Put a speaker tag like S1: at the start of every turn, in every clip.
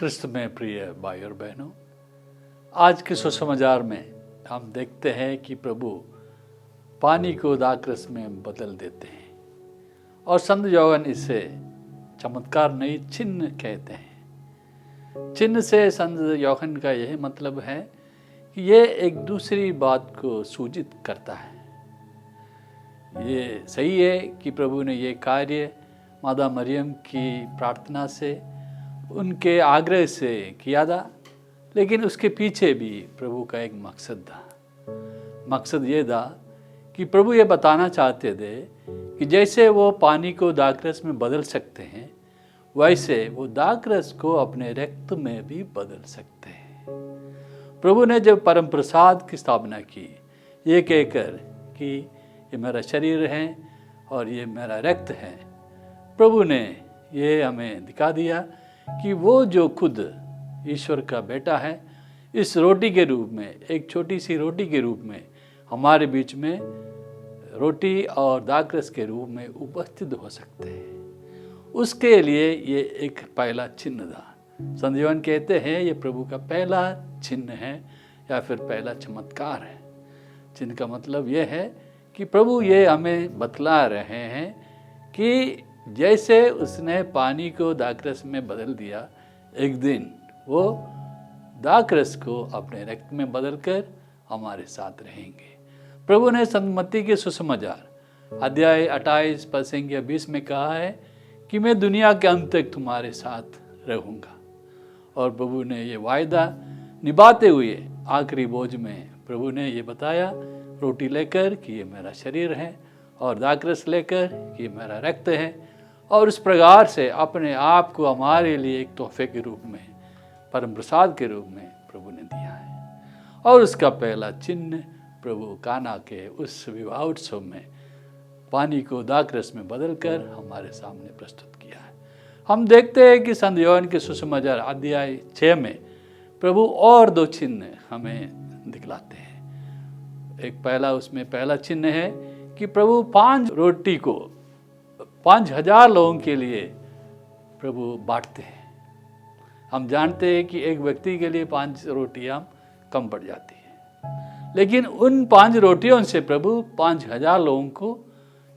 S1: क्रिस्त में प्रिय भाई और बहनों, आज के सुसमाचार में हम देखते हैं कि प्रभु पानी को दाखरस में बदल देते हैं और संत यूहन्ना इसे चमत्कार नहीं चिन्ह कहते हैं। चिन्ह से संत यूहन्ना का यही मतलब है कि ये एक दूसरी बात को सूचित करता है। ये सही है कि प्रभु ने ये कार्य मादा मरियम की प्रार्थना से, उनके आग्रह से किया था, लेकिन उसके पीछे भी प्रभु का एक मकसद था। मकसद ये था कि प्रभु ये बताना चाहते थे कि जैसे वो पानी को दाखरस में बदल सकते हैं, वैसे वो दाखरस को अपने रक्त में भी बदल सकते हैं। प्रभु ने जब परम प्रसाद की स्थापना की, ये कहकर कि ये मेरा शरीर है और ये मेरा रक्त है, प्रभु ने ये हमें दिखा दिया कि वो जो खुद ईश्वर का बेटा है, इस रोटी के रूप में, एक छोटी सी रोटी के रूप में हमारे बीच में रोटी और दाखरस के रूप में उपस्थित हो सकते हैं। उसके लिए ये एक पहला चिन्ह था। संत यूहन्ना कहते हैं ये प्रभु का पहला चिन्ह है या फिर पहला चमत्कार है। चिन्ह का मतलब ये है कि प्रभु ये हमें बतला रहे हैं कि जैसे उसने पानी को दाखरस में बदल दिया, एक दिन वो दाखरस को अपने रक्त में बदलकर हमारे साथ रहेंगे। प्रभु ने संत मत्ती के सुसमाचार अध्याय 28 पद संख्या 20 में कहा है कि मैं दुनिया के अंत तक तुम्हारे साथ रहूँगा। और प्रभु ने ये वायदा निभाते हुए आखिरी भोज में प्रभु ने ये बताया, रोटी लेकर कि ये मेरा शरीर है और दाखरस लेकर कि ये मेरा रक्त है। और उस प्रकार से अपने आप को हमारे लिए एक तोहफे के रूप में, परम प्रसाद के रूप में प्रभु ने दिया है। और उसका पहला चिन्ह प्रभु काना के उस विवाह उत्सव में पानी को दाखरस में बदलकर हमारे सामने प्रस्तुत किया है। हम देखते हैं कि संत यूहन्ना के सुसमाचार अध्याय 6 में प्रभु और 2 चिन्ह हमें दिखलाते हैं। एक पहला, उसमें पहला चिन्ह है कि प्रभु 5 रोटी को 5000 लोगों के लिए प्रभु बांटते हैं। हम जानते हैं कि एक व्यक्ति के लिए 5 रोटियां कम पड़ जाती हैं, लेकिन उन 5 रोटियों से प्रभु 5000 लोगों को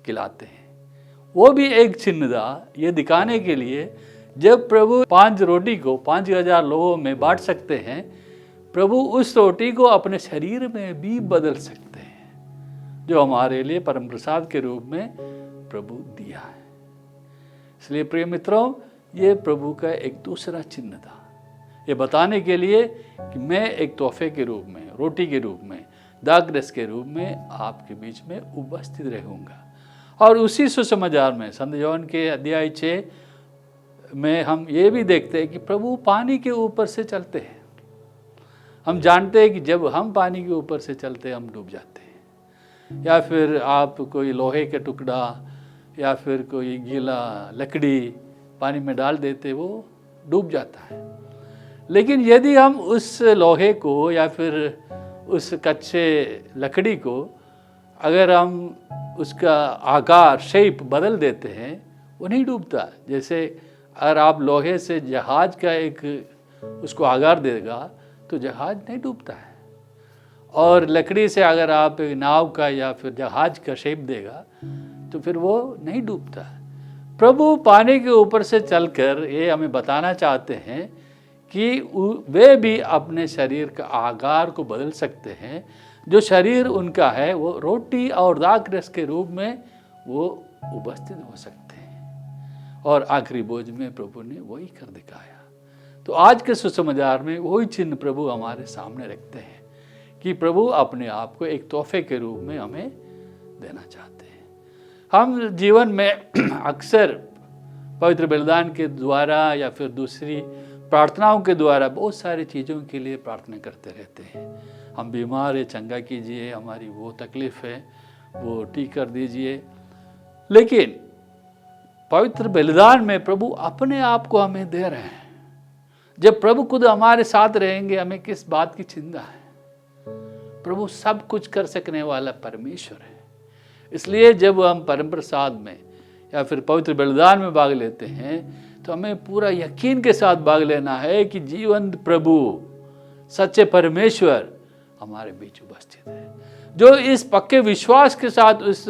S1: खिलाते हैं। वो भी एक चिन्ह था, ये दिखाने के लिए जब प्रभु 5 रोटी को 5000 लोगों में बांट सकते हैं, प्रभु उस रोटी को अपने शरीर में भी बदल सकते हैं, जो हमारे लिए परम प्रसाद के रूप में प्रभु दिया है। इसलिए प्रिय मित्रों, ये प्रभु का एक दूसरा चिन्ह था, ये बताने के लिए कि मैं एक तोहफे के रूप में, रोटी के रूप में, दाखरस के रूप में आपके बीच में उपस्थित रहूँगा। और उसी सुसमाचार में संत यूहन्ना के अध्याय 6 में हम ये भी देखते हैं कि प्रभु पानी के ऊपर से चलते हैं। हम जानते हैं कि जब हम पानी के ऊपर से चलते हैं, हम डूब जाते हैं। या फिर आप कोई लोहे के टुकड़ा या फिर कोई गीला लकड़ी पानी में डाल देते, वो डूब जाता है। लेकिन यदि हम उस लोहे को या फिर उस कच्चे लकड़ी को अगर हम उसका आकार, शेप बदल देते हैं, वो नहीं डूबता। जैसे अगर आप लोहे से जहाज का एक उसको आकार देगा तो जहाज नहीं डूबता है, और लकड़ी से अगर आप एक नाव का या फिर जहाज का शेप देगा तो फिर वो नहीं डूबता। प्रभु पानी के ऊपर से चलकर ये हमें बताना चाहते हैं कि वे भी अपने शरीर का आकार को बदल सकते हैं। जो शरीर उनका है वो रोटी और दाखरस के रूप में वो उपस्थित हो सकते हैं। और आखिरी भोज में प्रभु ने वही कर दिखाया। तो आज के सुसमाचार में वही चिन्ह प्रभु हमारे सामने रखते हैं कि प्रभु अपने आप को एक तोहफे के रूप में हमें देना चाहते हैं। हम जीवन में अक्सर पवित्र बलिदान के द्वारा या फिर दूसरी प्रार्थनाओं के द्वारा बहुत सारी चीज़ों के लिए प्रार्थना करते रहते हैं। हम बीमार है, चंगा कीजिए, हमारी वो तकलीफ़ है वो ठीक कर दीजिए। लेकिन पवित्र बलिदान में प्रभु अपने आप को हमें दे रहे हैं। जब प्रभु खुद हमारे साथ रहेंगे, हमें किस बात की चिंता है? प्रभु सब कुछ कर सकने वाला परमेश्वर है। इसलिए जब हम परम प्रसाद में या फिर पवित्र बलिदान में भाग लेते हैं, तो हमें पूरा यकीन के साथ भाग लेना है कि जीवंत प्रभु, सच्चे परमेश्वर हमारे बीच उपस्थित है। जो इस पक्के विश्वास के साथ उस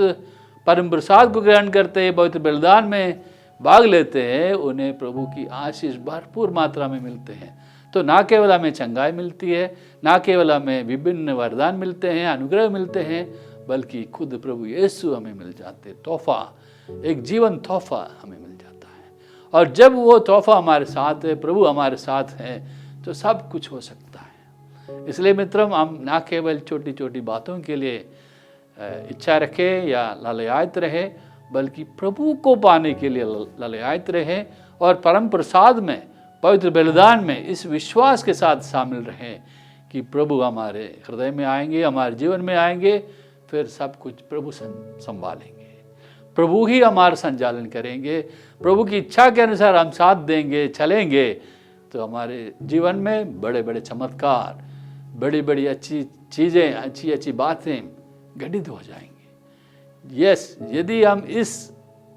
S1: परम प्रसाद को ग्रहण करते हैं, पवित्र बलिदान में भाग लेते हैं, उन्हें प्रभु की आशीष भरपूर मात्रा में मिलते हैं। तो ना केवल हमें चंगाई मिलती है, ना केवल हमें विभिन्न वरदान मिलते हैं, अनुग्रह मिलते हैं, बल्कि खुद प्रभु यीशु हमें मिल जाते। तोहफा, एक जीवन तोहफा हमें मिल जाता है। और जब वो तोहफा हमारे साथ है, प्रभु हमारे साथ है, तो सब कुछ हो सकता है। इसलिए मित्रों, हम ना केवल छोटी छोटी बातों के लिए इच्छा रखें या ललयायत रहे, बल्कि प्रभु को पाने के लिए ललयायत रहे और परम प्रसाद में, पवित्र बलिदान में इस विश्वास के साथ शामिल रहें कि प्रभु हमारे हृदय में आएंगे, हमारे जीवन में आएंगे, फिर सब कुछ प्रभु संभालेंगे। प्रभु ही हमारा संचालन करेंगे। प्रभु की इच्छा के अनुसार हम साथ देंगे, चलेंगे, तो हमारे जीवन में बड़े बड़े चमत्कार, बड़ी बड़ी अच्छी चीज़ें, अच्छी अच्छी बातें घटित हो जाएंगी। यस, यदि हम इस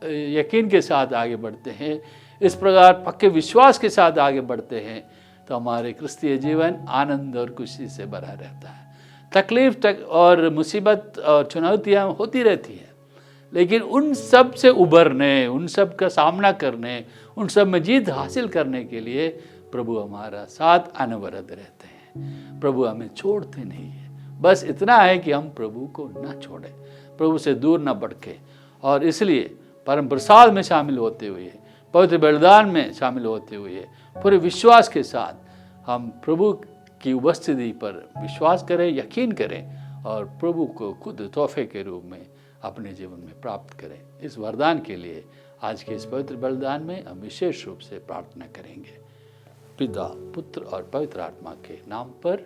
S1: यकीन के साथ आगे बढ़ते हैं, इस प्रकार पक्के विश्वास के साथ आगे बढ़ते हैं, तो हमारे क्रिस्तीय जीवन आनंद और खुशी से भरा रहता है। तकलीफ तक और मुसीबत और चुनौतियाँ होती रहती हैं, लेकिन उन सब से उभरने, उन सब का सामना करने, उन सब में जीत हासिल करने के लिए प्रभु हमारा साथ अनवरत रहते हैं। प्रभु हमें छोड़ते नहीं है। बस इतना है कि हम प्रभु को ना छोड़ें, प्रभु से दूर ना भटके। और इसलिए परम प्रसाद में शामिल होते हुए, पवित्र बलिदान में शामिल होते हुए, पूरे विश्वास के साथ हम प्रभु की उपस्थिति पर विश्वास करें, यकीन करें और प्रभु को खुद तोहफे के रूप में अपने जीवन में प्राप्त करें। इस वरदान के लिए आज के इस पवित्र बलिदान में हम विशेष रूप से प्रार्थना करेंगे। पिता, पुत्र और पवित्र आत्मा के नाम पर।